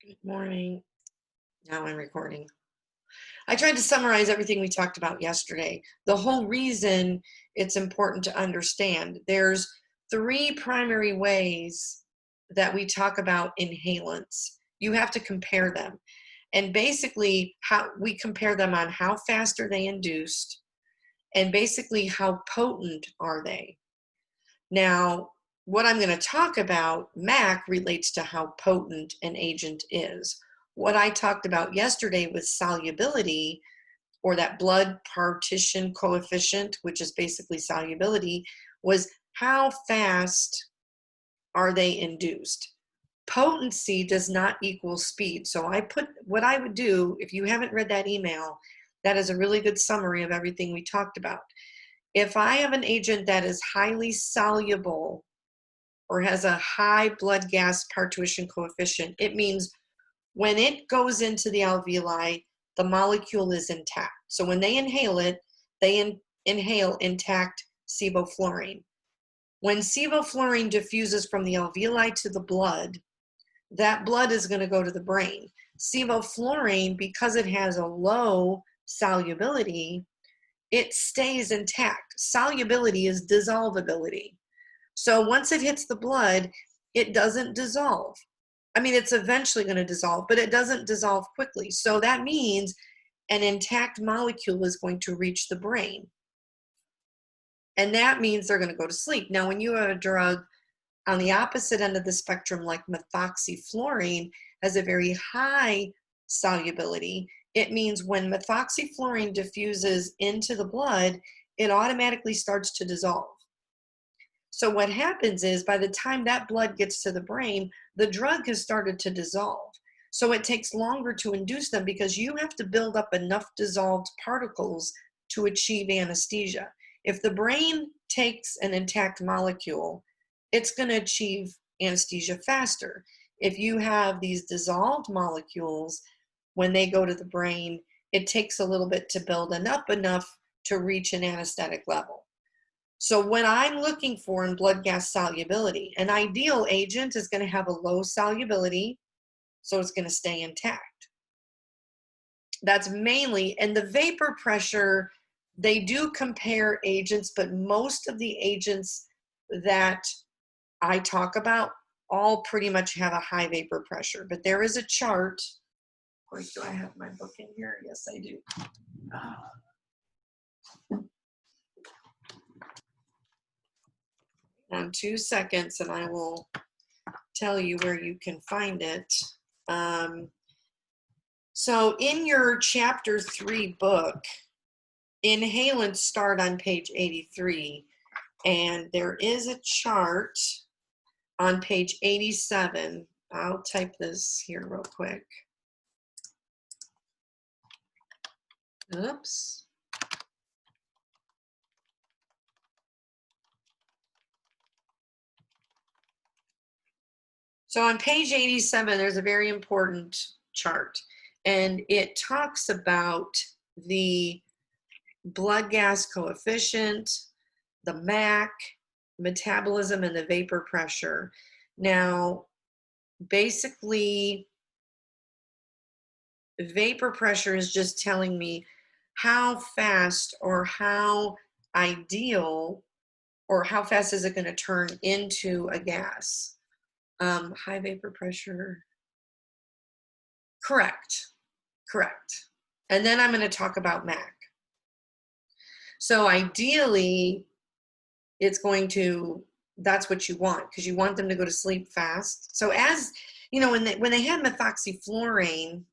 Good morning. Now I'm recording. I tried to summarize everything we talked about yesterday. The whole reason it's important to understand there's three primary ways that we talk about inhalants. You have to compare them. And basically, how we compare them on how fast are they induced, and basically how potent are they. Now, what I'm going to talk about, MAC, relates to how potent an agent is. What I talked about yesterday with solubility, or that blood partition coefficient, which is basically solubility, was how fast are they induced. Potency does not equal speed. So I put what I would do, if you haven't read that email, that is a really good summary of everything we talked about. If I have an agent that is highly soluble or has a high blood gas partition coefficient, it means when it goes into the alveoli, the molecule is intact. So when they inhale it, they inhale intact sevoflurane. When sevoflurane diffuses from the alveoli to the blood, that blood is going to go to the brain. Sevoflurane, because it has a low solubility, it stays intact. Solubility is dissolvability. So once it hits the blood, it doesn't dissolve. I mean, it's eventually going to dissolve, but it doesn't dissolve quickly. So that means an intact molecule is going to reach the brain. And that means they're going to go to sleep. Now, when you have a drug on the opposite end of the spectrum, like methoxyflurane, has a very high solubility, it means when methoxyflurane diffuses into the blood, it automatically starts to dissolve. So what happens is by the time that blood gets to the brain, the drug has started to dissolve. So it takes longer to induce them because you have to build up enough dissolved particles to achieve anesthesia. If the brain takes an intact molecule, it's going to achieve anesthesia faster. If you have these dissolved molecules, when they go to the brain, it takes a little bit to build enough to reach an anesthetic level. So what I'm looking for in blood gas solubility, an ideal agent is going to have a low solubility, so it's going to stay intact. That's mainly, and the vapor pressure, they do compare agents, but most of the agents that I talk about all pretty much have a high vapor pressure. But there is a chart. Wait, do I have my book in here? Yes, I do. On 2 seconds, and I will tell you where you can find it. So in your chapter 3 book, inhalants start on page 83, and there is a chart on page 87. I'll type this here real quick. Oops. So on page 87, there's a very important chart, and it talks about the blood gas coefficient, the MAC, metabolism, and the vapor pressure. Now, basically, vapor pressure is just telling me how fast or how ideal or how fast is it going to turn into a gas. High vapor pressure. Correct. And then I'm going to talk about MAC. So ideally, it's going to, that's what you want, because you want them to go to sleep fast. So as, you know, when they had methoxyflurane,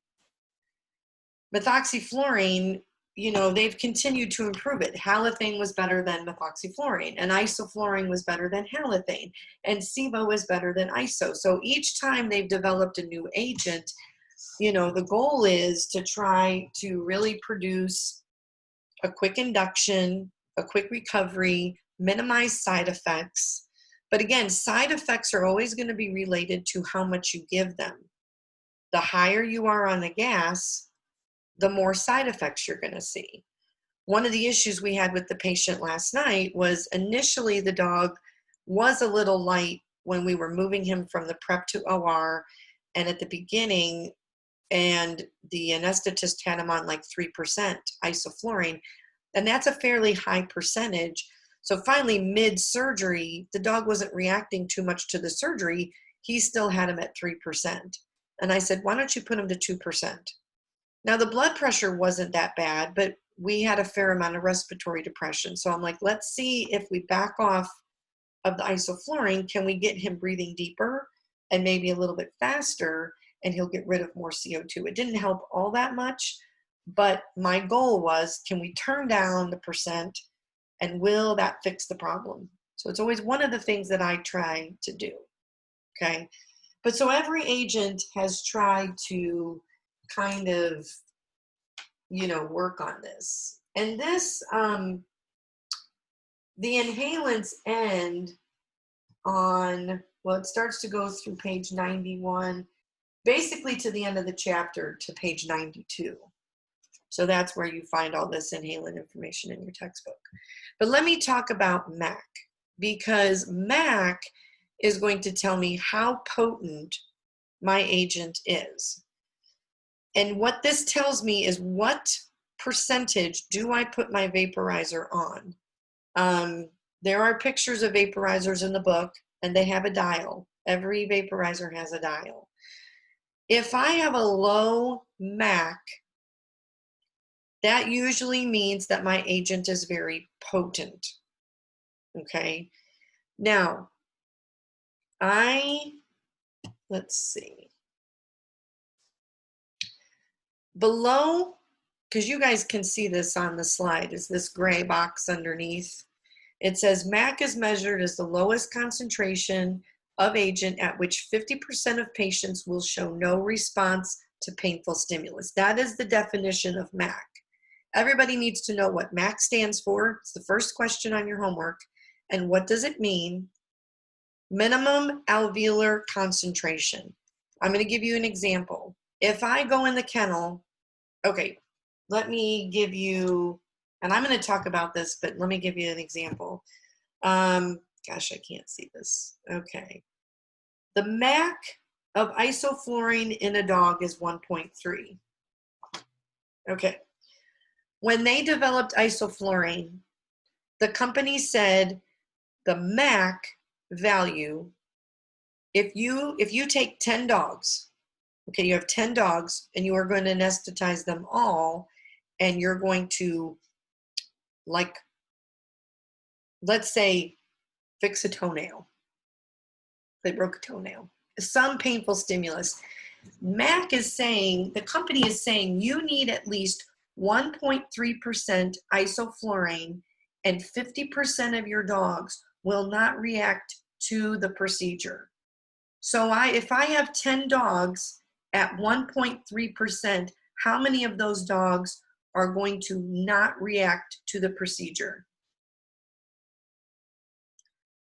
you know, they've continued to improve it. Halothane was better than methoxyflurane, and isoflurane was better than halothane, and sevo is better than iso. So each time they've developed a new agent, you know, the goal is to try to really produce a quick induction, a quick recovery, minimize side effects. But again, side effects are always going to be related to how much you give them. The higher you are on the gas, the more side effects you're going to see. One of the issues we had with the patient last night was initially the dog was a little light when we were moving him from the prep to OR, And at the beginning, and the anesthetist had him on like 3% isoflurane, and that's a fairly high percentage. So finally, mid-surgery, the dog wasn't reacting too much to the surgery. He still had him at 3%. And I said, why don't you put him to 2%? Now, the blood pressure wasn't that bad, but we had a fair amount of respiratory depression. So I'm like, let's see if we back off of the isoflurane, can we get him breathing deeper and maybe a little bit faster, and he'll get rid of more CO2. It didn't help all that much, but my goal was, can we turn down the percent, and will that fix the problem? So it's always one of the things that I try to do, okay? But so every agent has tried to kind of, work on this. And this, the inhalants end on, well, it starts to go through page 91, basically to the end of the chapter to page 92. So that's where you find all this inhalant information in your textbook. But let me talk about MAC, because MAC is going to tell me how potent my agent is. And what this tells me is what percentage do I put my vaporizer on. There are pictures of vaporizers in the book, and they have a dial. Every vaporizer has a dial. If I have a low MAC, that usually means that my agent is very potent. Okay. Now, let's see. Below, because you guys can see this on the slide, is this gray box underneath. It says MAC is measured as the lowest concentration of agent at which 50% of patients will show no response to painful stimulus. That is the definition of MAC. Everybody needs to know what MAC stands for. It's the first question on your homework. And what does it mean? Minimum alveolar concentration. I'm going to give you an example. If I go in the kennel, okay, let me give you, and I'm going to talk about this, but let me give you an example. Gosh, I can't see this. Okay. The MAC of isoflurane in a dog is 1.3. Okay. When they developed isoflurane, the company said the MAC value, if you take 10 dogs, okay, you have 10 dogs and you are going to anesthetize them all, and you're going to, like, let's say, fix a toenail. They broke a toenail. Some painful stimulus. MAC is saying, the company is saying, you need at least 1.3% isoflurane, and 50% of your dogs will not react to the procedure. So if I have 10 dogs at 1.3%, how many of those dogs are going to not react to the procedure?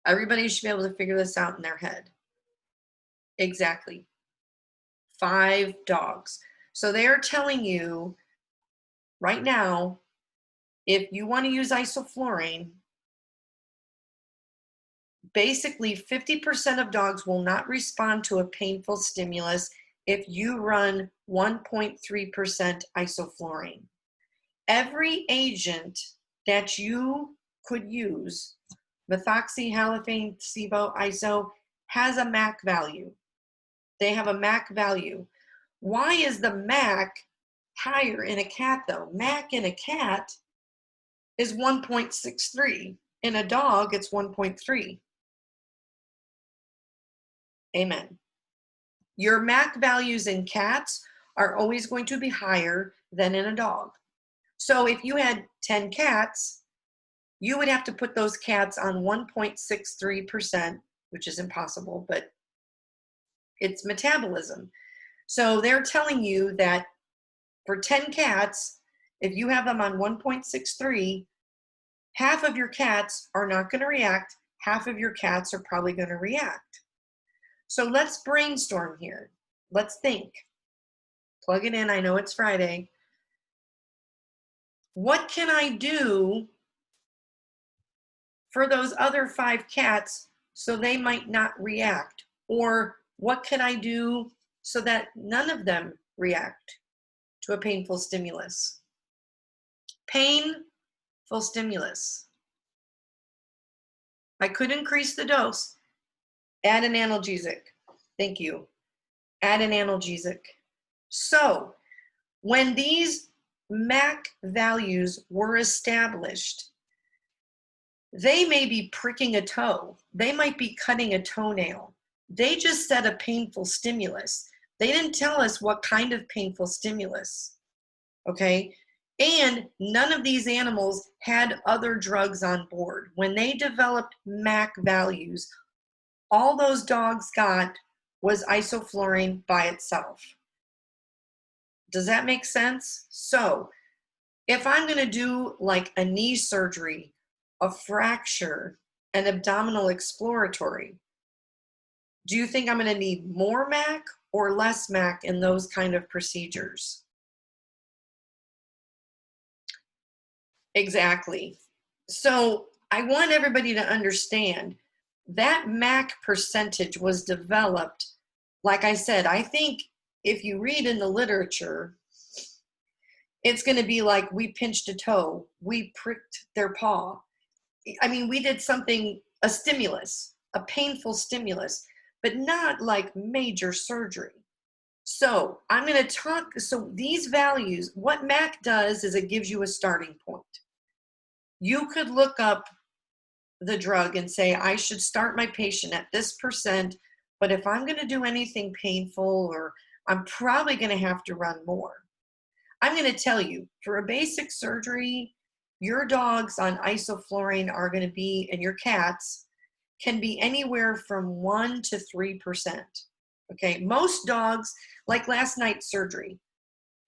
Everybody should be able to figure this out in their head. Exactly. 5 dogs. So they are telling you right now, if you want to use isoflurane, basically 50% of dogs will not respond to a painful stimulus if you run 1.3% isoflurane. Every agent that you could use, methoxy, halothane, SIBO, iso, has a MAC value. They have a MAC value. Why is the MAC higher in a cat though? MAC in a cat is 1.63. In a dog, it's 1.3. Amen. Your MAC values in cats are always going to be higher than in a dog. So if you had 10 cats, you would have to put those cats on 1.63%, which is impossible, but it's metabolism. So they're telling you that for 10 cats, if you have them on 1.63, half of your cats are not going to react, half of your cats are probably going to react. So let's brainstorm here. Let's think. Plug it in. I know it's Friday. What can I do for those other 5 cats so they might not react? Or what can I do so that none of them react to a painful stimulus. Painful stimulus. I could increase the dose. Add an analgesic. Thank you. Add an analgesic. So when these MAC values were established, they may be pricking a toe. They might be cutting a toenail. They just said a painful stimulus. They didn't tell us what kind of painful stimulus, okay? And none of these animals had other drugs on board. When they developed MAC values, all those dogs got was isoflurane by itself. Does that make sense? So if I'm going to do like a knee surgery, a fracture, an abdominal exploratory, do you think I'm going to need more MAC or less MAC in those kind of procedures? Exactly. So I want everybody to understand that MAC percentage was developed, like I said, I think if you read in the literature, it's going to be like we pinched a toe, we pricked their paw. I mean, we did something, a stimulus, a painful stimulus, but not like major surgery. So I'm going to talk, so these values, what MAC does is it gives you a starting point. You could look up the drug and say, I should start my patient at this percent, but if I'm going to do anything painful, or I'm probably going to have to run more. I'm going to tell you, for a basic surgery, your dogs on isoflurane are going to be, and your cats can be anywhere from 1 to 3%. Okay, most dogs, like last night's surgery,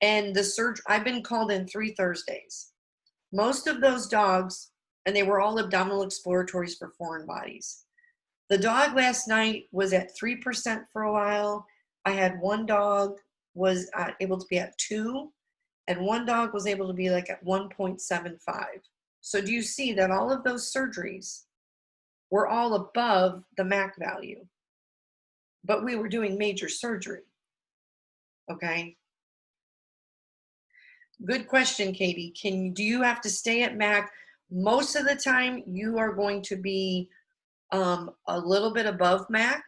and the surgery, I've been called in 3 Thursdays. Most of those dogs, and they were all abdominal exploratories for foreign bodies. The dog last night was at 3% for a while. I had one dog was able to be at 2, and one dog was able to be like at 1.75. So do you see that all of those surgeries were all above the MAC value? But we were doing major surgery, okay? Good question, Katie. Do you have to stay at MAC? Most of the time, you are going to be a little bit above MAC.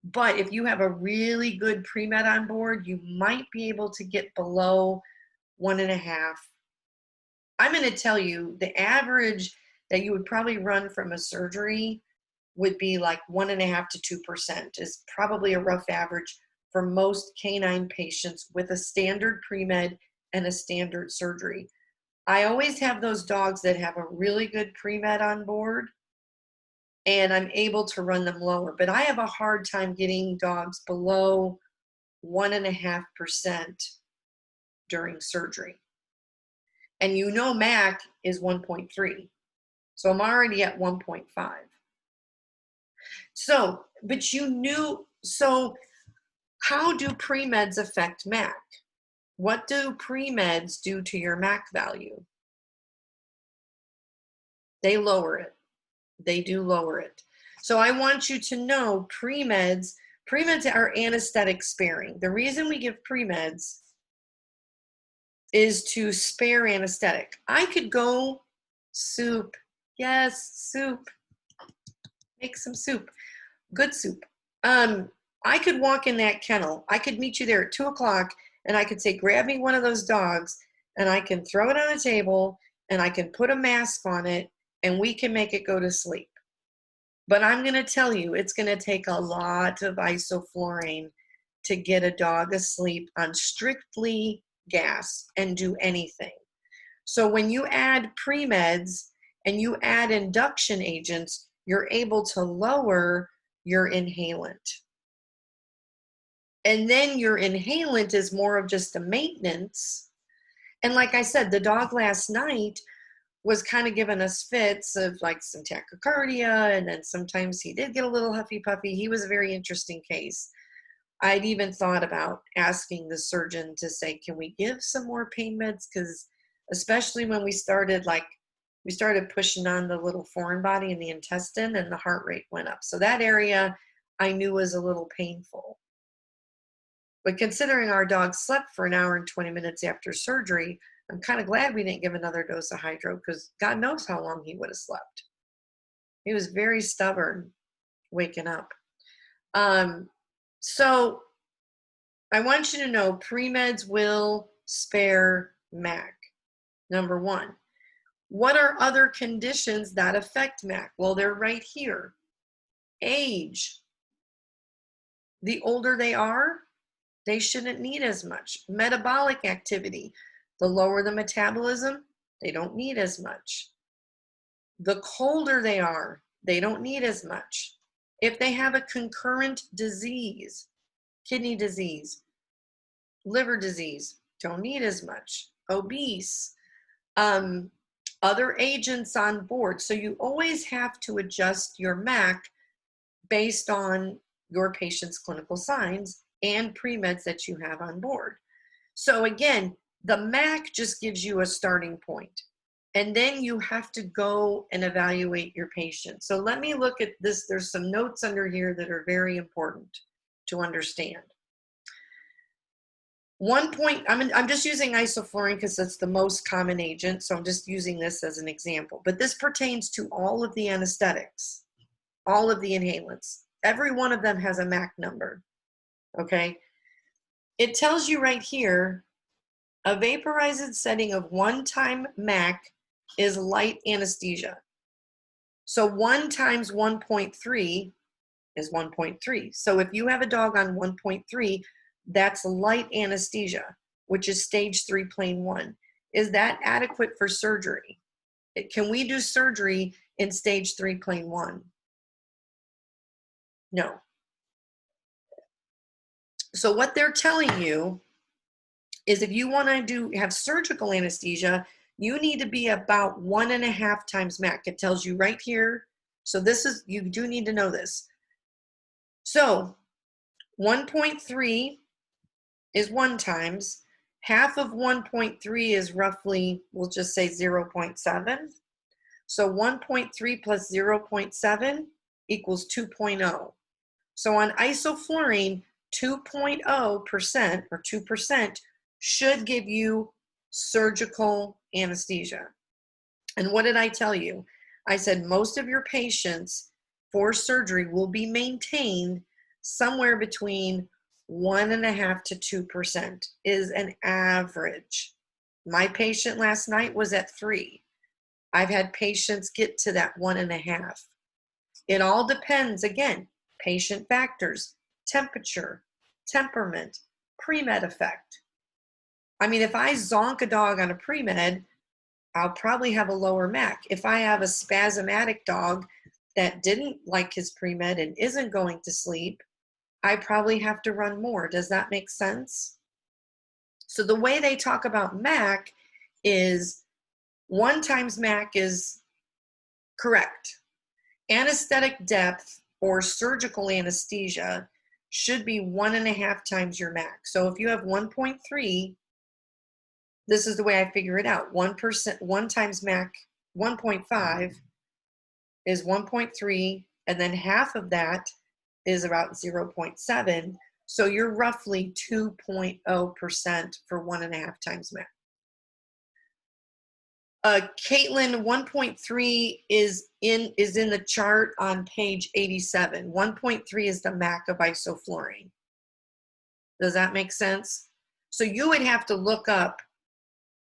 But if you have a really good pre-med on board, you might be able to get below 1.5. I'm going to tell you the average that you would probably run from a surgery would be like 1.5 to 2% is probably a rough average for most canine patients with a standard pre-med and a standard surgery. I always have those dogs that have a really good pre-med on board, and I'm able to run them lower, but I have a hard time getting dogs below 1.5% during surgery. And you know MAC is 1.3. So I'm already at 1.5. So, but you knew, so how do pre-meds affect MAC? What do pre-meds do to your MAC value? They lower it. They do lower it. So I want you to know pre-meds are anesthetic sparing. The reason we give pre-meds is to spare anesthetic. I could go soup. Yes, soup. Make some soup. Good soup. I could walk in that kennel. I could meet you there at 2 o'clock, and I could say, grab me one of those dogs, and I can throw it on a table, and I can put a mask on it, and we can make it go to sleep. But I'm going to tell you, it's going to take a lot of isoflurane to get a dog asleep on strictly gas and do anything. So when you add pre-meds and you add induction agents, you're able to lower your inhalant. And then your inhalant is more of just a maintenance. And like I said, the dog last night was kind of giving us fits of like some tachycardia, and then sometimes he did get a little huffy puffy. He was a very interesting case. I'd even thought about asking the surgeon to say, can we give some more pain meds? Because especially when we started pushing on the little foreign body in the intestine, and the heart rate went up. So that area I knew was a little painful. But considering our dog slept for an hour and 20 minutes after surgery, I'm kind of glad we didn't give another dose of hydro because God knows how long he would have slept. He was very stubborn waking up. So I want you to know pre-meds will spare MAC, number one. What are other conditions that affect MAC? Well, they're right here. Age. The older they are, they shouldn't need as much. Metabolic activity. The lower the metabolism, they don't need as much. The colder they are, they don't need as much. If they have a concurrent disease, kidney disease, liver disease, don't need as much. Obese, other agents on board. So you always have to adjust your MAC based on your patient's clinical signs and pre-meds that you have on board. So again, the MAC just gives you a starting point. And then you have to go and evaluate your patient. So let me look at this. There's some notes under here that are very important to understand. I'm just using isoflurane because it's the most common agent. So I'm just using this as an example. But this pertains to all of the anesthetics, all of the inhalants. Every one of them has a MAC number, okay? It tells you right here, a vaporized setting of 1-time MAC is light anesthesia. So 1 times 1.3 is 1.3. So if you have a dog on 1.3, that's light anesthesia, which is stage 3 plane 1. Is that adequate for surgery? Can we do surgery in stage 3 plane 1? No. So what they're telling you is if you want to have surgical anesthesia, you need to be about 1.5 times MAC. It tells you right here. So you do need to know this. So 1.3 is 1 times. Half of 1.3 is roughly, we'll just say 0.7. So 1.3 plus 0.7 equals 2.0. So on isoflurane, 2.0% or 2% should give you surgical anesthesia. And what did I tell you? I said most of your patients for surgery will be maintained somewhere between 1.5 to 2% is an average. My patient last night was at 3. I've had patients get to that 1.5. It all depends, again, patient factors, temperature, temperament, pre-med effect. I mean, if I zonk a dog on a pre-med, I'll probably have a lower MAC. If I have a spasmatic dog that didn't like his pre-med and isn't going to sleep, I probably have to run more. Does that make sense? So the way they talk about MAC is 1 times MAC is correct. Anesthetic depth or surgical anesthesia should be 1.5 times your MAC. So if you have 1.3, this is the way I figure it out. 1%, 1 times MAC, 1.5 is 1.3, and then half of that is about 0.7. So you're roughly 2.0% for 1.5 times MAC. Caitlin, 1.3 is in the chart on page 87. 1.3 is the MAC of isoflurane. Does that make sense? So you would have to look up,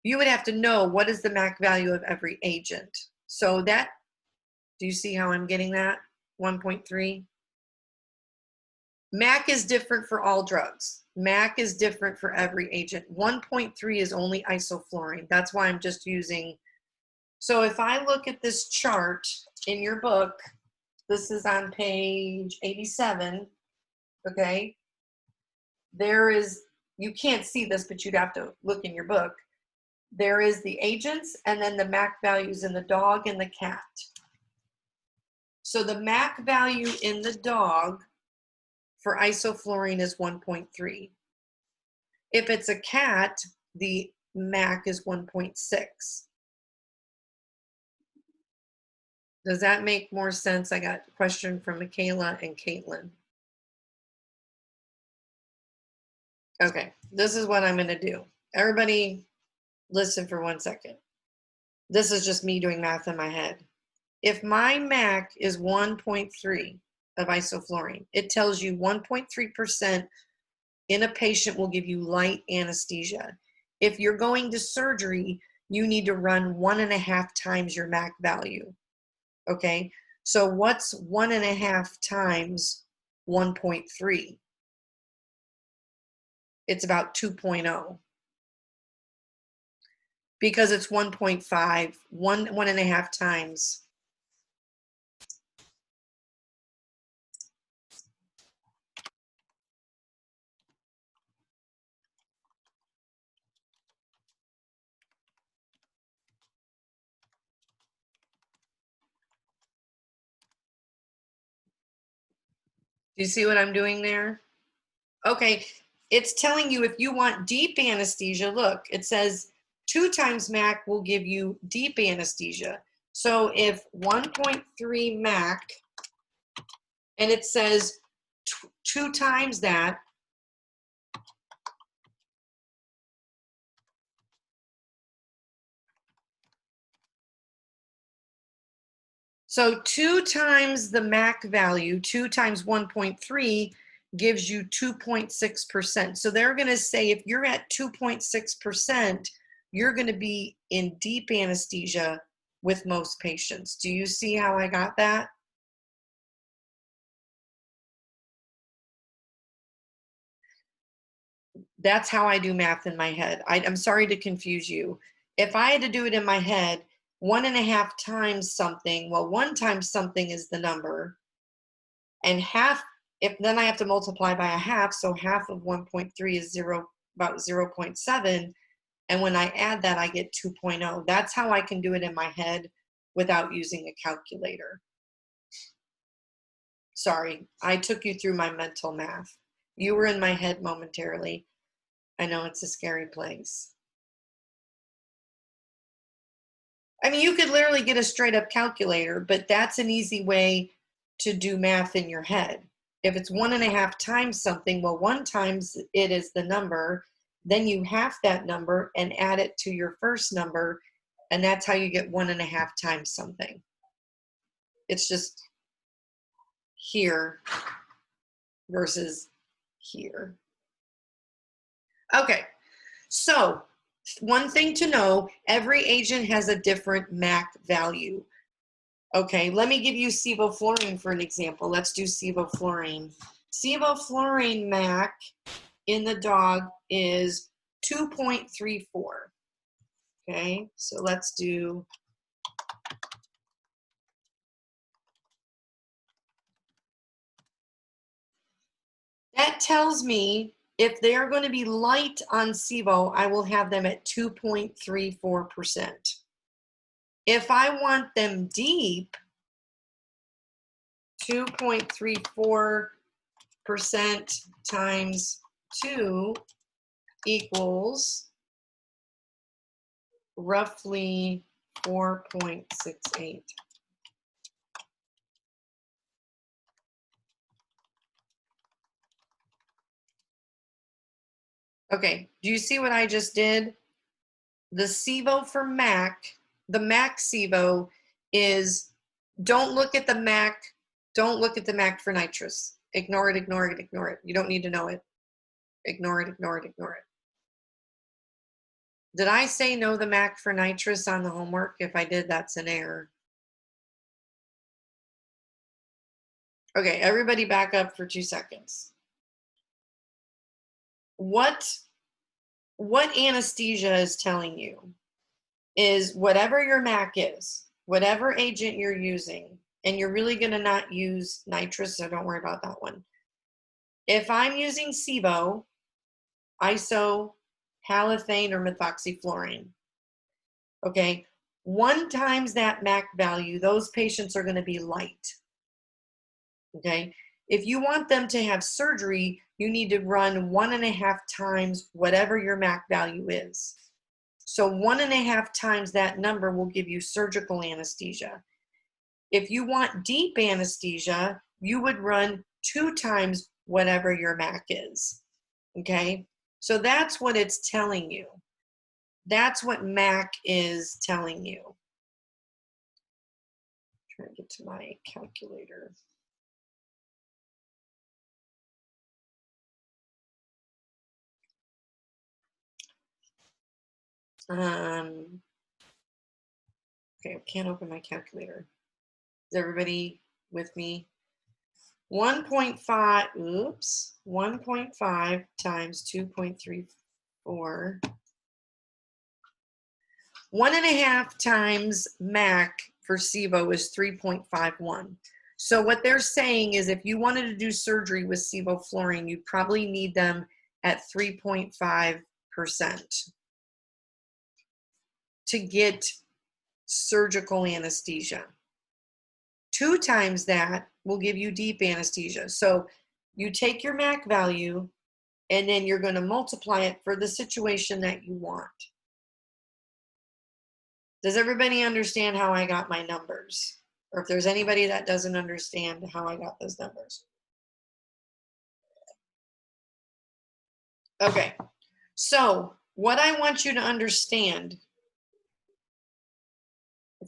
you would have to know what is the MAC value of every agent. So that, do you see how I'm getting that? 1.3. MAC is different for all drugs. MAC is different for every agent. 1.3 is only isoflurane. That's why I'm just using. So if I look at this chart in your book, this is on page 87, okay? There is, you can't see this, but you'd have to look in your book. There is the agents and then the MAC values in the dog and the cat. So the MAC value in the dog for isoflurane is 1.3. If it's a cat, the MAC is 1.6. Does that make more sense? I got a question from Michaela and Caitlin. Okay, this is what I'm going to do. Everybody, listen for 1 second. This is just me doing math in my head. If my MAC is 1.3 of isoflurane, it tells you 1.3% in a patient will give you light anesthesia. If you're going to surgery, you need to run 1.5 times your MAC value. Okay, so what's 1.5 times 1.3? It's about 2.0 because it's 1.5, 1.5 times. Do you see what I'm doing there? Okay, it's telling you if you want deep anesthesia, look, it says 2 times MAC will give you deep anesthesia. So if 1.3 MAC, and it says 2 times that, so 2 times the MAC value, 2 times 1.3 gives you 2.6%. So they're going to say if you're at 2.6%, you're going to be in deep anesthesia with most patients. Do you see how I got that? That's how I do math in my head. I'm sorry to confuse you. If I had to do it in my head, 1.5 times something, well, 1 times something is the number, and half, if then I have to multiply by a half, so half of 1.3 is about 0.7, and when I add that, I get 2.0. That's how I can do it in my head without using a calculator. Sorry, I took you through my mental math. You were in my head momentarily. I know it's a scary place. I mean, you could literally get a straight up calculator, but that's an easy way to do math in your head. If it's 1.5 times something, well, 1 times it is the number, then you half that number and add it to your first number, and that's how you get 1.5 times something. It's just here versus here. Okay, so one thing to know, every agent has a different MAC value. Okay, let me give you sevoflurane for an example. Let's do sevoflurane. Sevoflurane MAC in the dog is 2.34. Okay, so let's do. That tells me if they are going to be light on Sevo, I will have them at 2.34%. If I want them deep, 2.34% times 2 equals roughly 4.68. Okay, do you see what I just did? The SIVO for MAC, the MAC SIVO is, don't look at the MAC, don't look at the MAC for nitrous. Ignore it, ignore it, ignore it. You don't need to know it. Ignore it, ignore it, ignore it. Did I say know the MAC for nitrous on the homework? If I did, that's an error. Okay, everybody back up for 2 seconds. What anesthesia is telling you is whatever your MAC is, whatever agent you're using, and you're really going to not use nitrous, so don't worry about that one. If I'm using SIVO, iso, halothane, or methoxyflurane, okay, 1 times that MAC value, those patients are going to be light. Okay, if you want them to have surgery, you need to run 1.5 times whatever your MAC value is. So 1.5 times that number will give you surgical anesthesia. If you want deep anesthesia, you would run 2 times whatever your MAC is. Okay, So that's what it's telling you. That's what MAC is telling you. Trying to get to my calculator. Okay, I can't open my calculator. Is everybody with me? 1.5, oops, 1.5 times 2.34. 1.5 times MAC for SIBO is 3.51. So what they're saying is if you wanted to do surgery with sevoflurane, you'd probably need them at 3.5% to get surgical anesthesia. 2 times that will give you deep anesthesia. So you take your MAC value and then you're going to multiply it for the situation that you want. Does everybody understand how I got my numbers? Or if there's anybody that doesn't understand how I got those numbers. Okay, so what I want you to understand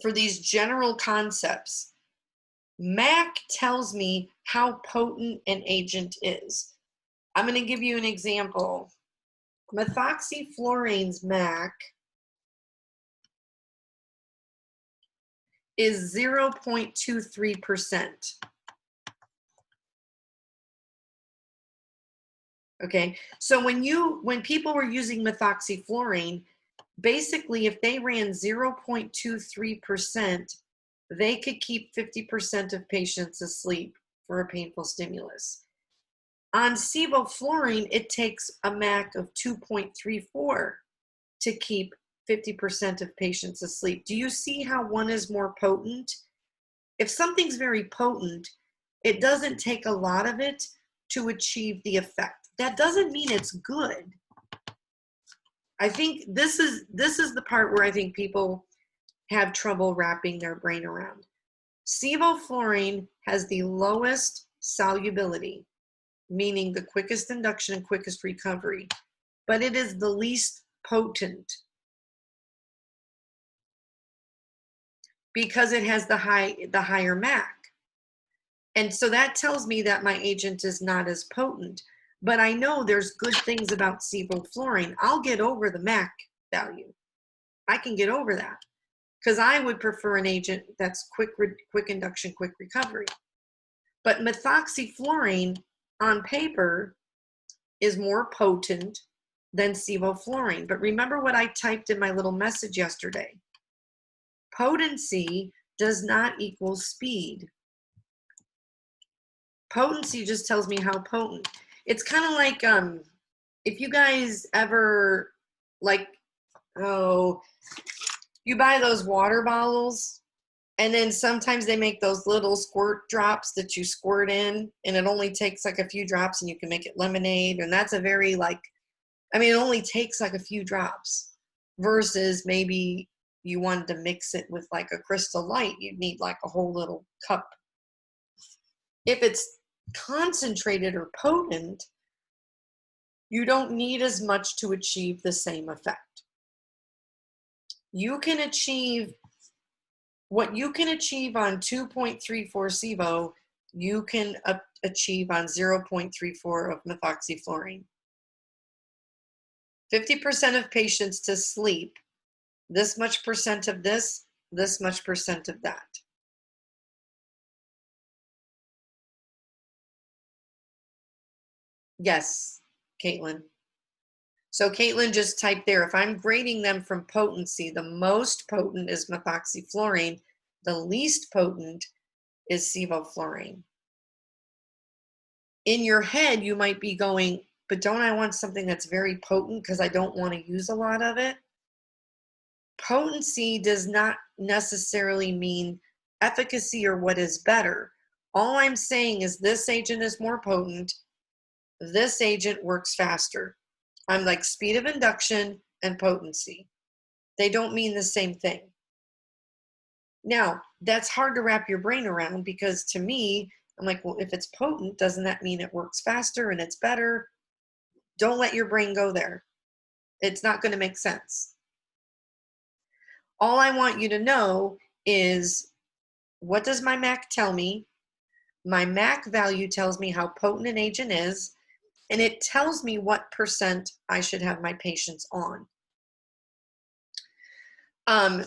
for these general concepts, MAC tells me how potent an agent is. I'm going to give you an example. Methoxyflurane's MAC is 0.23%. Okay, so when people were using methoxyflurane, basically if they ran 0.23%, they could keep 50% of patients asleep for a painful stimulus. On sevoflurane, it takes a MAC of 2.34 to keep 50% of patients asleep. Do you see how one is more potent? If something's very potent, it doesn't take a lot of it to achieve the effect. That doesn't mean it's good. I think this is the part where I think people have trouble wrapping their brain around. Sevoflurane has the lowest solubility, meaning the quickest induction and quickest recovery, but it is the least potent because it has the higher MAC. And so that tells me that my agent is not as potent. But I know there's good things about sevoflurane. I'll get over the MAC value. I can get over that because I would prefer an agent that's quick induction, quick recovery. But methoxyflurane on paper is more potent than sevoflurane. But remember what I typed in my little message yesterday. Potency does not equal speed. Potency just tells me how potent. It's kind of like if you guys ever you buy those water bottles and then sometimes they make those little squirt drops that you squirt in and it only takes like a few drops and you can make it lemonade, and that's a very it only takes like a few drops versus maybe you wanted to mix it with like a Crystal Light, you'd need like a whole little cup. If it's concentrated or potent, you don't need as much to achieve the same effect. You can achieve what you can achieve on 2.34 SIBO, you can achieve on 0.34 of methoxyflurane. 50% of patients to sleep, this much percent of this much percent of that. Yes, Caitlin. So Caitlin just typed there, if I'm grading them from potency, the most potent is methoxyflurane, the least potent is sevoflurane. In your head, you might be going, but don't I want something that's very potent because I don't want to use a lot of it? Potency does not necessarily mean efficacy or what is better. All I'm saying is this agent is more potent, this agent works faster. I'm like speed of induction and potency. They don't mean the same thing. Now, that's hard to wrap your brain around because to me, I'm like, well, if it's potent, doesn't that mean it works faster and it's better? Don't let your brain go there. It's not going to make sense. All I want you to know is, what does my MAC tell me? My MAC value tells me how potent an agent is, and it tells me what percent I should have my patients on.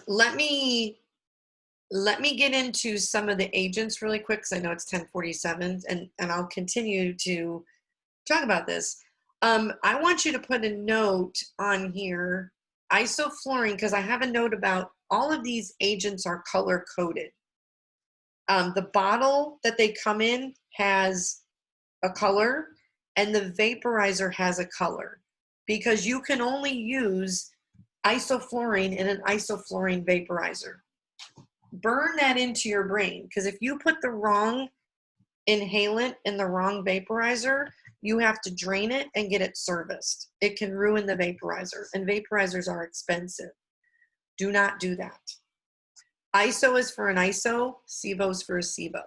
Let me get into some of the agents really quick, because I know it's 10:47, and I'll continue to talk about this. I want you to put a note on here, isoflurane, because I have a note about all of these agents are color coded. The bottle that they come in has a color, and the vaporizer has a color, because you can only use isoflurane in an isoflurane vaporizer. Burn that into your brain, because if you put the wrong inhalant in the wrong vaporizer, you have to drain it and get it serviced. It can ruin the vaporizer, and vaporizers are expensive. Do not do that. ISO is for an ISO, SIBO is for a SIBO.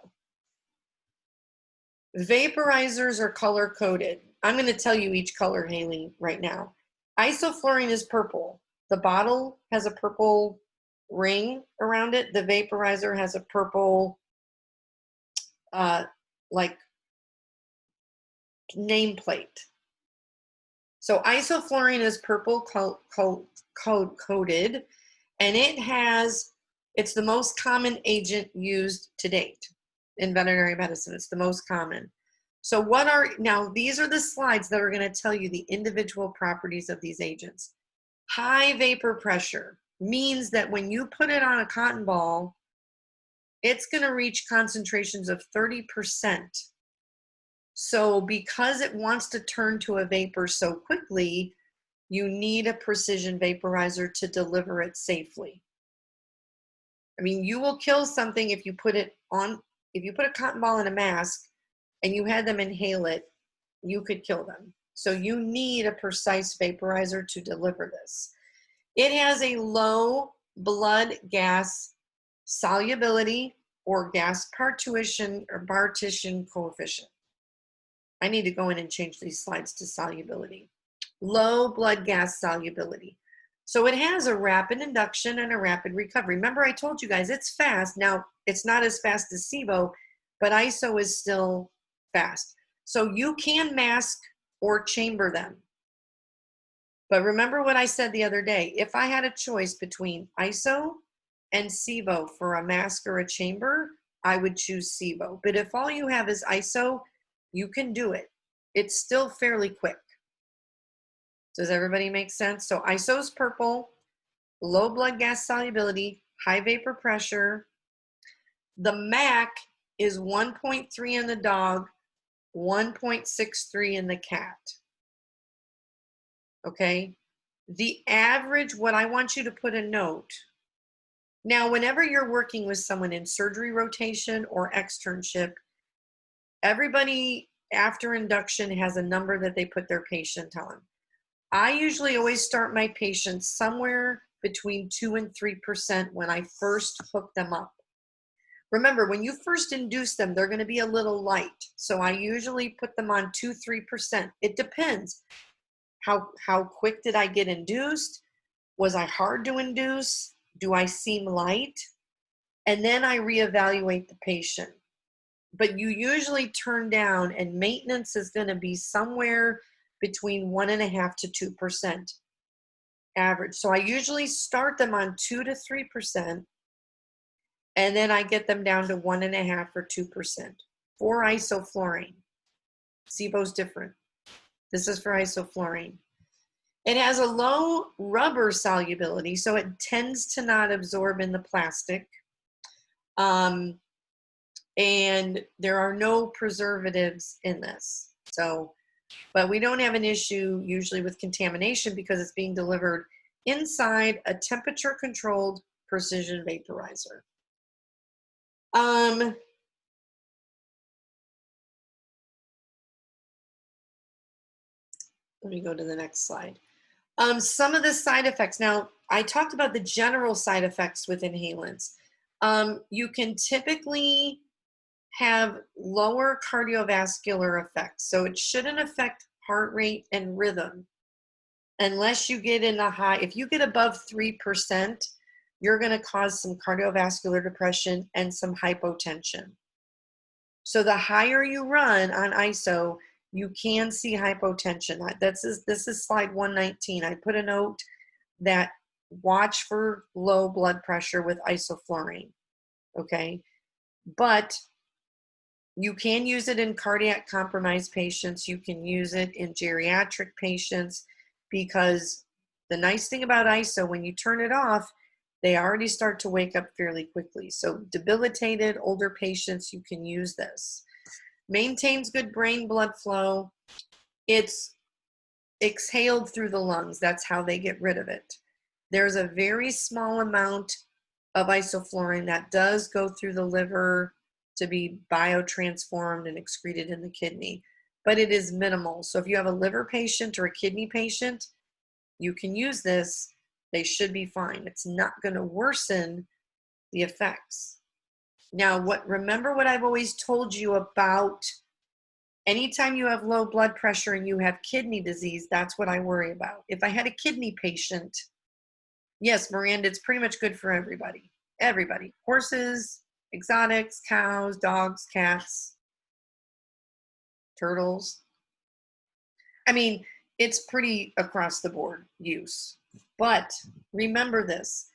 Vaporizers are color coded. I'm going to tell you each color, Haley, right now. Isoflurane is purple. The bottle has a purple ring around it. The vaporizer has a purple, like, nameplate. So isoflurane is purple coated, and it's the most common agent used to date in veterinary medicine. It's the most common. So now these are the slides that are going to tell you the individual properties of these agents. High vapor pressure means that when you put it on a cotton ball, it's going to reach concentrations of 30%. So because it wants to turn to a vapor so quickly, you need a precision vaporizer to deliver it safely. I mean, you will kill something if you put a cotton ball in a mask and you had them inhale it, you could kill them. So you need a precise vaporizer to deliver this. It has a low blood gas solubility, or gas partition coefficient. I need to go in and change these slides to solubility. Low blood gas solubility. So it has a rapid induction and a rapid recovery. Remember, I told you guys it's fast. Now, it's not as fast as SIBO, but ISO is still fast. So you can mask or chamber them. But remember what I said the other day. If I had a choice between ISO and SIBO for a mask or a chamber, I would choose SIBO. But if all you have is ISO, you can do it. It's still fairly quick. Does everybody make sense? So ISO is purple, low blood gas solubility, high vapor pressure. The MAC is 1.3 in the dog, 1.63 in the cat. Okay? The average, what I want you to put a note. Now, whenever you're working with someone in surgery rotation or externship, everybody after induction has a number that they put their patient on. I usually always start my patients somewhere between 2 and 3% when I first hook them up. Remember, when you first induce them, they're going to be a little light. So I usually put them on 2-3%. It depends. How quick did I get induced? Was I hard to induce? Do I seem light? And then I reevaluate the patient. But you usually turn down, and maintenance is going to be somewhere between 1.5% to 2% average. So I usually start them on 2 to 3%, and then I get them down to 1.5% or 2% for isoflurane. SIBO's different. This is for isoflurane. It has a low rubber solubility, so it tends to not absorb in the plastic. And there are no preservatives in this. But we don't have an issue usually with contamination because it's being delivered inside a temperature-controlled precision vaporizer. Let me go to the next slide. Some of the side effects. Now, I talked about the general side effects with inhalants. You can typically have lower cardiovascular effects. So it shouldn't affect heart rate, and rhythm. Unless you get in the high, if you get above 3%, you're going to cause some cardiovascular depression and some hypotension. So the higher you run on ISO, you can see hypotension. This is slide 119. I put a note that watch for low blood pressure with isoflurane, okay? But you can use it in cardiac compromised patients. You can use it in geriatric patients, because the nice thing about ISO, when you turn it off, they already start to wake up fairly quickly. So debilitated older patients, you can use this. Maintains good brain blood flow. It's exhaled through the lungs. That's how they get rid of it. There's a very small amount of isoflurane that does go through the liver to be biotransformed and excreted in the kidney, but it is minimal. So if you have a liver patient or a kidney patient, you can use this. They should be fine. It's not going to worsen the effects. Now, remember what I've always told you about anytime you have low blood pressure and you have kidney disease, that's what I worry about. If I had a kidney patient, yes, Miranda, it's pretty much good for everybody. Everybody. Horses, exotics, cows, dogs, cats, turtles. I mean, it's pretty across the board use. But remember this.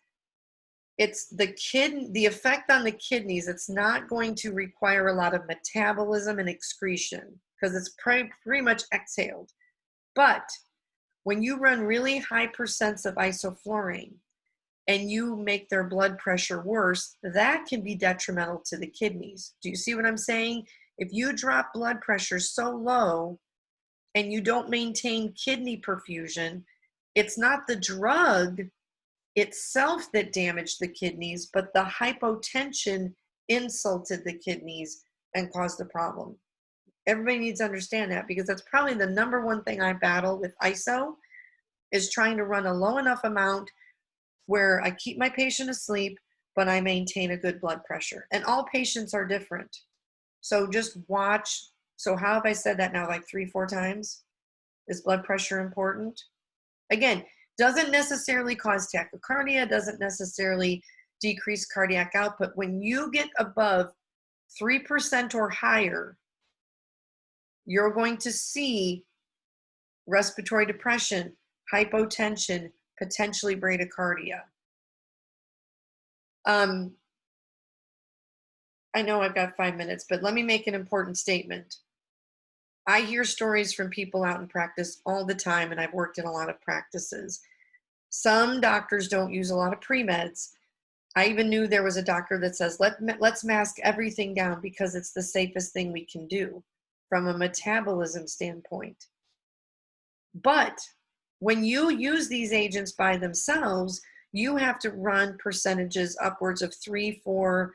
It's the effect on the kidneys. It's not going to require a lot of metabolism and excretion because it's pretty much exhaled. But when you run really high percents of isoflurane and you make their blood pressure worse, that can be detrimental to the kidneys. Do you see what I'm saying? If you drop blood pressure so low and you don't maintain kidney perfusion, it's not the drug itself that damaged the kidneys, but the hypotension insulted the kidneys and caused the problem. Everybody needs to understand that, because that's probably the number one thing I battle with ISO, is trying to run a low enough amount where I keep my patient asleep, but I maintain a good blood pressure. And all patients are different. So just watch. So how have I said that now, like 3-4 times? Is blood pressure important? Again, doesn't necessarily cause tachycardia, doesn't necessarily decrease cardiac output. When you get above 3% or higher, you're going to see respiratory depression, hypotension, potentially bradycardia. I know I've got 5 minutes, but let me make an important statement. I hear stories from people out in practice all the time, and I've worked in a lot of practices. Some doctors don't use a lot of pre-meds. I even knew there was a doctor that says, let's mask everything down because it's the safest thing we can do from a metabolism standpoint. But when you use these agents by themselves, you have to run percentages upwards of 3-4.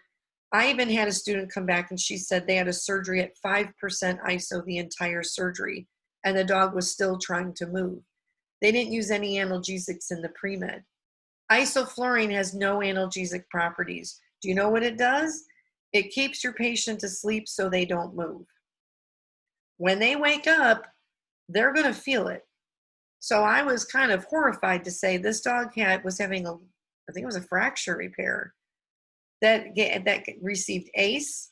I even had a student come back and she said they had a surgery at 5% ISO the entire surgery, and the dog was still trying to move. They didn't use any analgesics in the pre-med. Isoflurane has no analgesic properties. Do you know what it does? It keeps your patient asleep so they don't move. When they wake up, they're going to feel it. So I was kind of horrified to say this dog was having I think it was a fracture repair that received ACE,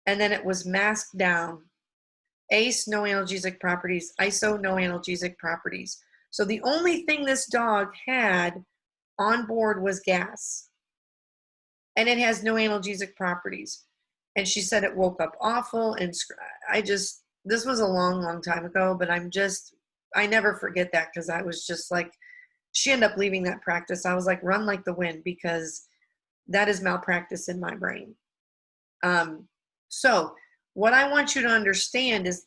and then it was masked down. ACE, no analgesic properties. ISO, no analgesic properties. So the only thing this dog had on board was gas, and it has no analgesic properties. And she said it woke up awful, and this was a long, long time ago, but I never forget that, because I was just like, she ended up leaving that practice. I was like, run like the wind, because that is malpractice in my brain. So what I want you to understand is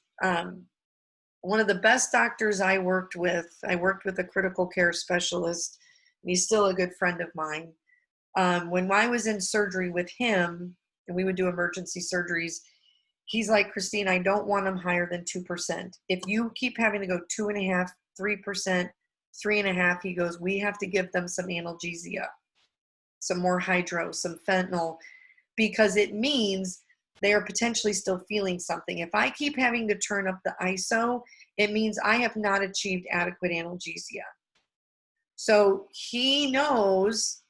one of the best doctors I worked with a critical care specialist, and he's still a good friend of mine. When I was in surgery with him, and we would do emergency surgeries, he's like, Christine, I don't want them higher than 2%. If you keep having to go 2.5%, 3%, 3.5%, he goes, we have to give them some analgesia, some more hydro, some fentanyl, because it means they are potentially still feeling something. If I keep having to turn up the ISO, it means I have not achieved adequate analgesia. So he knows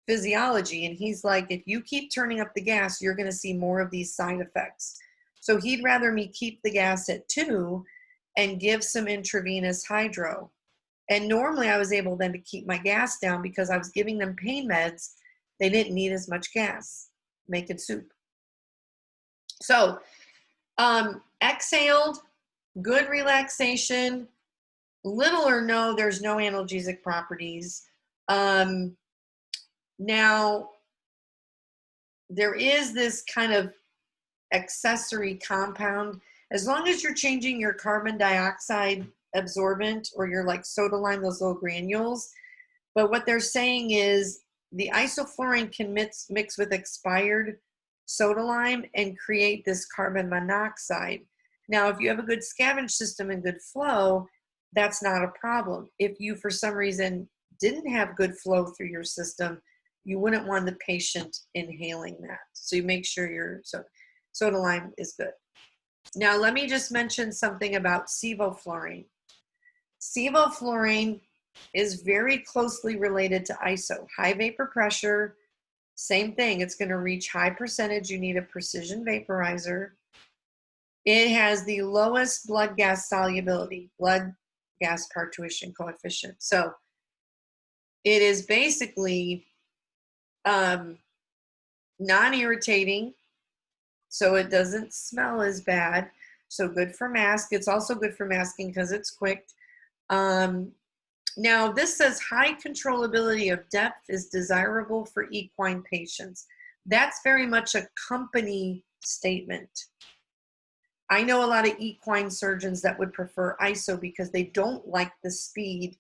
physiology, and he's like, if you keep turning up the gas, you're going to see more of these side effects. So he'd rather me keep the gas at 2 and give some intravenous hydro. And normally I was able then to keep my gas down because I was giving them pain meds. They didn't need as much gas, making soup. So exhaled, good relaxation, little or no, there's no analgesic properties. Now, there is this kind of accessory compound. As long as you're changing your carbon dioxide absorbent or your like soda lime, those little granules. But what they're saying is the isoflurane can mix with expired soda lime and create this carbon monoxide. Now, if you have a good scavenge system and good flow, that's not a problem. If you, for some reason, didn't have good flow through your system, you wouldn't want the patient inhaling that. So you make sure your soda lime is good. Now, let me just mention something about sevoflurane. Sevoflurane is very closely related to ISO. High vapor pressure, same thing. It's going to reach high percentage. You need a precision vaporizer. It has the lowest blood gas solubility, blood gas parturition coefficient. So it is basically non-irritating, so it doesn't smell as bad. So good for mask. It's also good for masking because it's quick. Now, this says high controllability of depth is desirable for equine patients. That's very much a company statement. I know a lot of equine surgeons that would prefer ISO because they don't like the speed.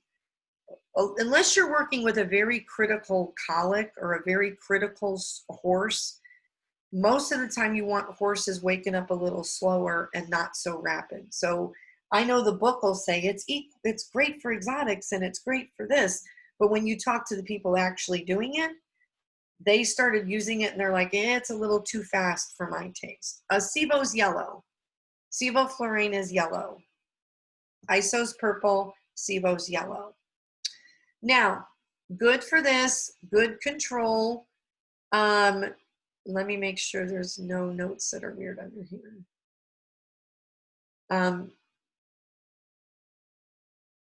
Unless you're working with a very critical colic or a very critical horse, most of the time you want horses waking up a little slower and not so rapid. So I know the book will say it's great for exotics and it's great for this, but when you talk to the people actually doing it, they started using it and they're like, it's a little too fast for my taste. Sevo's yellow. Sevoflurane is yellow. ISO's purple, Sevo's yellow. Now, good for this, good control. Let me make sure there's no notes that are weird under here.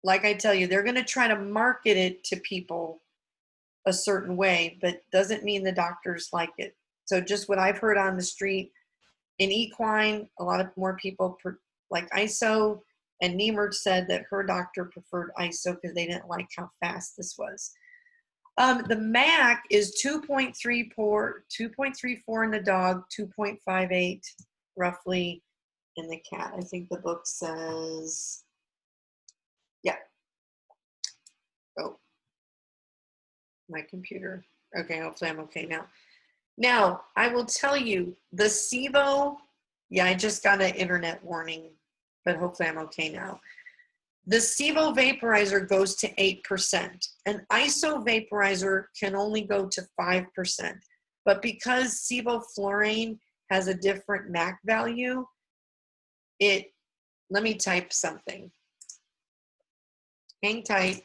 Like I tell you, they're going to try to market it to people a certain way, but doesn't mean the doctors like it. So just what I've heard on the street, in equine, a lot of more people like ISO, and Niemer said that her doctor preferred ISO because they didn't like how fast this was. The MAC is 2.34 in the dog, 2.58 roughly in the cat. I think the book says, yeah. Oh, my computer. Okay, hopefully I'm okay now. Now, I will tell you, the Sevo, yeah, I just got an internet warning, but hopefully I'm okay now. The Sevo vaporizer goes to 8%. An ISO vaporizer can only go to 5%. But because sevoflurane has a different MAC value, let me type something. Hang tight.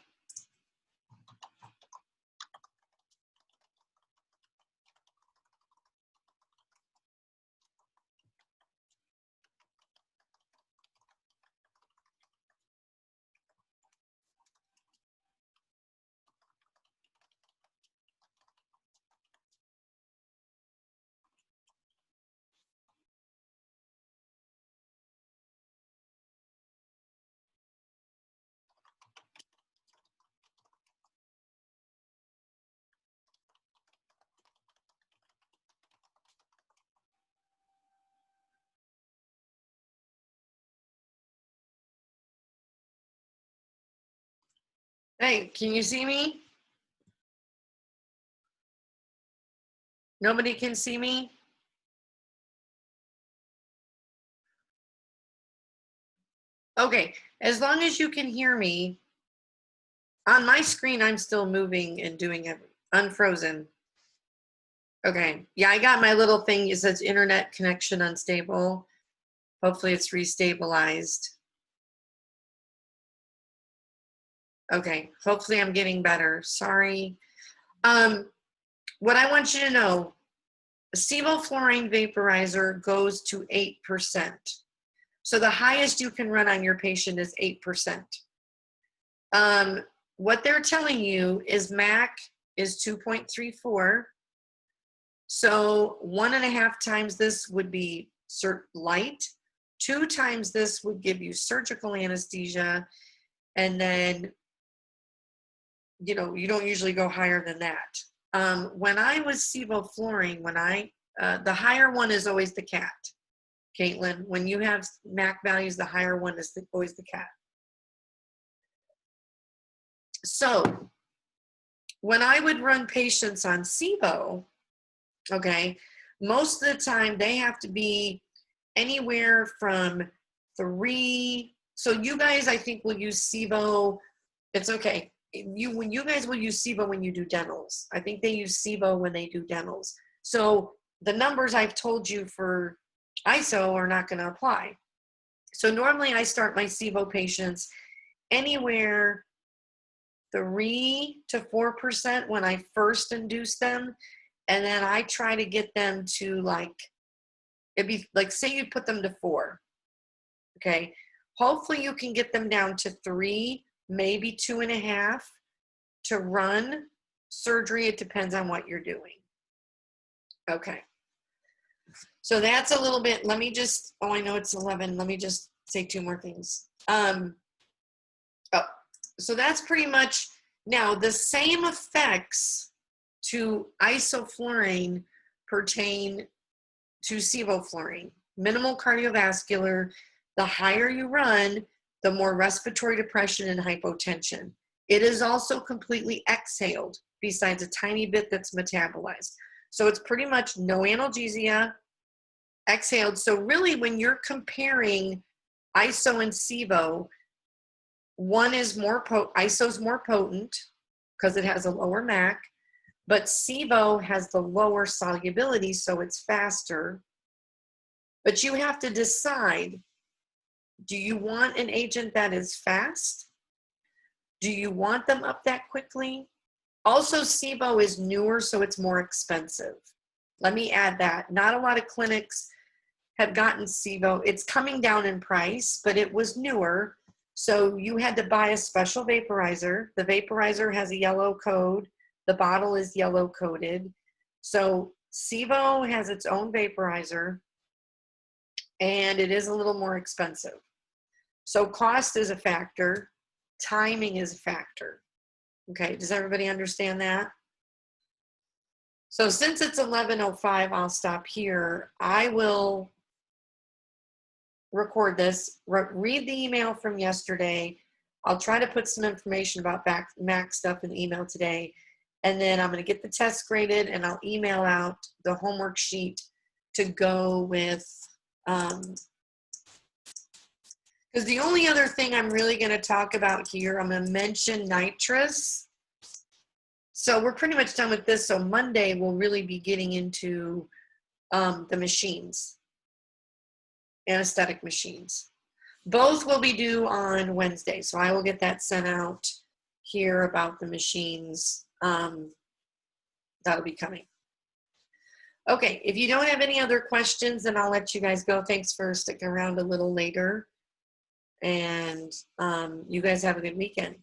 Hey, can you see me? Nobody can see me? Okay, as long as you can hear me, on my screen, I'm still moving and doing it unfrozen. Okay. Yeah, I got my little thing. It says internet connection unstable. Hopefully it's restabilized. Okay. Hopefully I'm getting better. Sorry. What I want you to know, sevoflurane vaporizer goes to 8%. So the highest you can run on your patient is 8%. What they're telling you is MAC is 2.34. So 1.5 times this would be light. 2 times this would give you surgical anesthesia. And then, you know, you don't usually go higher than that. When I was sevoflurane, the higher one is always the cat, Caitlin. When you have MAC values, the higher one is always the cat. So when I would run patients on Sevo, okay, most of the time they have to be anywhere from 3. So you guys, I think, will use Sevo. It's okay. When you guys will use Sevo when you do dentals. I think they use Sevo when they do dentals. So the numbers I've told you for ISO are not going to apply. So normally I start my Sevo patients anywhere 3 to 4% when I first induce them. And then I try to get them to it'd be like, say you put them to 4. Okay. Hopefully you can get them down to 3, maybe 2.5 to run surgery. It depends on what you're doing. Okay. So that's a little bit, let me just, I know it's 11. Let me just say 2 more things. So that's pretty much, now the same effects to isoflurane pertain to sevoflurane. Minimal cardiovascular, the higher you run, the more respiratory depression and hypotension. It is also completely exhaled, besides a tiny bit that's metabolized. So it's pretty much no analgesia, exhaled. So really when you're comparing ISO and Sevo, one is more potent, ISO's more potent because it has a lower MAC, but Sevo has the lower solubility, so it's faster. But you have to decide, do you want an agent that is fast? Do you want them up that quickly? Also, Sevo is newer, so it's more expensive. Let me add that. Not a lot of clinics have gotten Sevo. It's coming down in price, but it was newer. So you had to buy a special vaporizer. The vaporizer has a yellow code. The bottle is yellow coded. So Sevo has its own vaporizer, and it is a little more expensive. So cost is a factor. Timing is a factor. Okay, does everybody understand that? So since it's 11:05, I'll stop here. I will record this, read the email from yesterday. I'll try to put some information about MAC stuff in the email today. And then I'm going to get the test graded, and I'll email out the homework sheet to go with, because the only other thing I'm really going to talk about here, I'm going to mention nitrous. So we're pretty much done with this. So Monday we'll really be getting into the machines, anesthetic machines. Both will be due on Wednesday. So I will get that sent out here about the machines. That'll be coming. Okay, if you don't have any other questions, then I'll let you guys go. Thanks for sticking around a little later. And you guys have a good weekend.